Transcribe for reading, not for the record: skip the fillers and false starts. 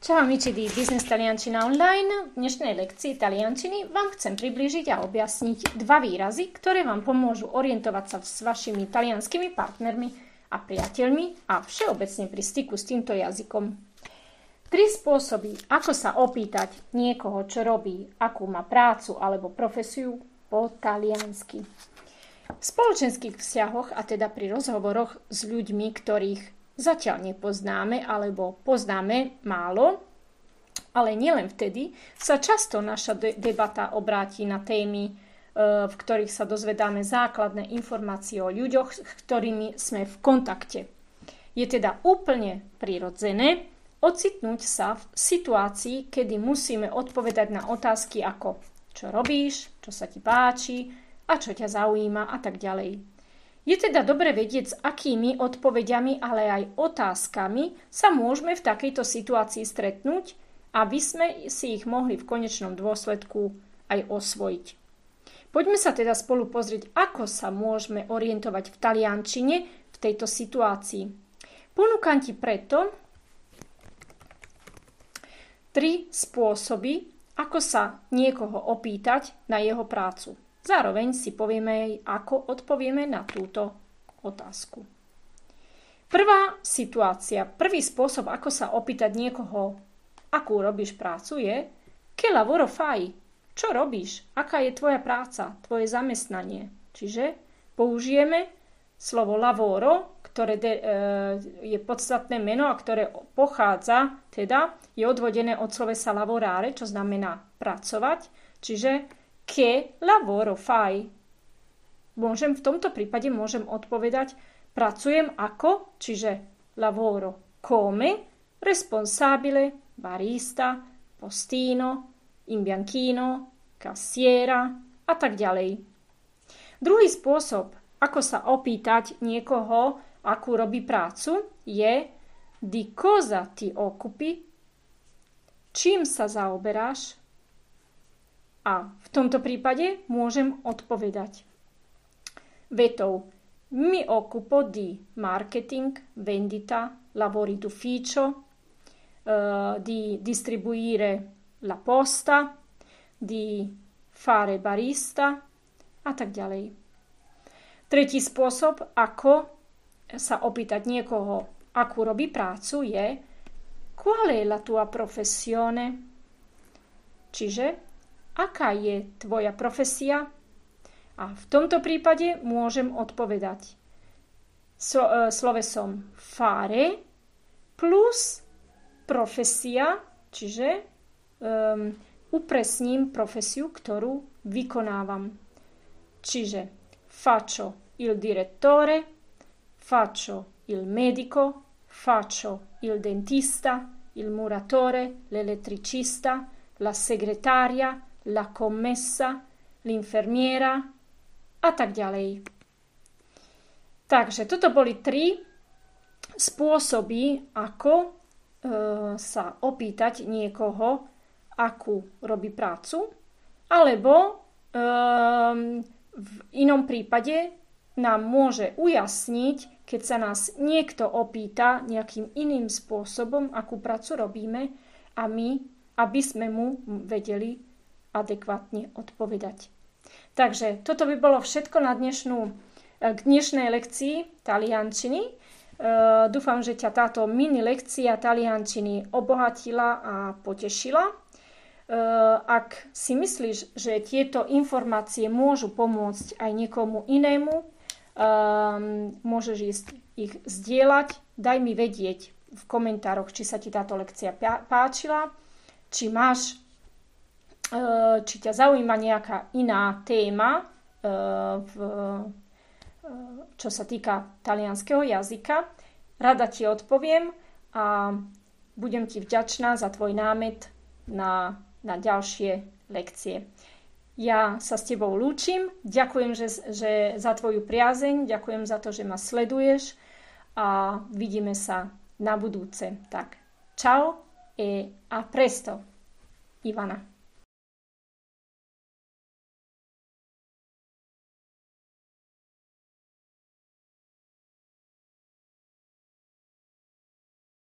Ciao amici di Business Taliančina Online. V dnešnej lekcii taliančiny vám chcem priblížiť a objasniť dva výrazy, ktoré vám pomôžu orientovať sa s vašimi talianskými partnermi a priateľmi a všeobecne pri styku s týmto jazykom. 3 spôsoby, ako sa opýtať niekoho, čo robí, akú má prácu alebo profesiu po taliansky. V spoločenských vzťahoch, a teda pri rozhovoroch s ľuďmi, ktorých zatiaľ nepoznáme alebo poznáme málo, ale nielen vtedy, sa často naša debata obráti na témy, v ktorých sa dozvedáme základné informácie o ľuďoch, s ktorými sme v kontakte. Je teda úplne prirodzené ocitnúť sa v situácii, kedy musíme odpovedať na otázky ako čo robíš, čo sa ti páči a čo ťa zaujíma a tak ďalej. Je teda dobre vedieť, s akými odpovediami, ale aj otázkami sa môžeme v takejto situácii stretnúť, aby sme si ich mohli v konečnom dôsledku aj osvojiť. Poďme sa teda spolu pozrieť, ako sa môžeme orientovať v taliančine v tejto situácii. Ponúkam ti preto 3 spôsoby, ako sa niekoho opýtať na jeho prácu. Zároveň si povieme aj, ako odpovieme na túto otázku. Prvá situácia, prvý spôsob, ako sa opýtať niekoho, akú robíš prácu, je che lavoro fai? Čo robíš? Aká je tvoja práca, tvoje zamestnanie? Čiže použijeme slovo lavoro, ktoré je podstatné meno a ktoré pochádza, teda je odvodené od slovesa lavorare, čo znamená pracovať, čiže che lavoro fai? V tomto prípade môžem odpovedať pracujem ako, čiže lavoro come, responsabile, barista, postino, imbianchino, cassiera a tak ďalej. Druhý spôsob, ako sa opýtať niekoho, akú robí prácu, je di cosa ti occupi, čím sa zaoberáš. A v tomto prípade môžem odpovedať vetou mi occupo di marketing, vendita, lavori d'ufficio, di distribuire la posta, di fare barista a tak ďalej. Tretí spôsob, ako sa opýtať niekoho, akú robí prácu, je qual è la tua professione? Čiže aká je tvoja profesia? A v tomto prípade môžem odpovedať slovesom fare plus profesia, čiže upresním profesiu, ktorú vykonávam. Čiže faccio il direttore, faccio il medico, faccio il dentista, il muratore, l'elettricista, la segretaria, la commessa, l'infermiera a tak ďalej. Takže toto boli 3 spôsoby, ako sa opýtať niekoho, akú robí prácu, alebo v inom prípade nám môže ujasniť, keď sa nás niekto opýta nejakým iným spôsobom, akú prácu robíme a my, aby sme mu vedeli adekvátne odpovedať. Takže toto by bolo všetko na k dnešnej lekcii taliančiny. Dúfam, že ťa táto mini lekcia taliančiny obohatila a potešila. Ak si myslíš, že tieto informácie môžu pomôcť aj niekomu inému, môžeš ich zdieľať. Daj mi vedieť v komentároch, či sa ti táto lekcia páčila, či ťa zaujíma nejaká iná téma, čo sa týka talianskeho jazyka. Rada ti odpoviem a budem ti vďačná za tvoj námet na ďalšie lekcie. Ja sa s tebou lúčim, ďakujem že za tvoju priazeň, ďakujem za to, že ma sleduješ a vidíme sa na budúce. Tak, čau e a presto, Ivana.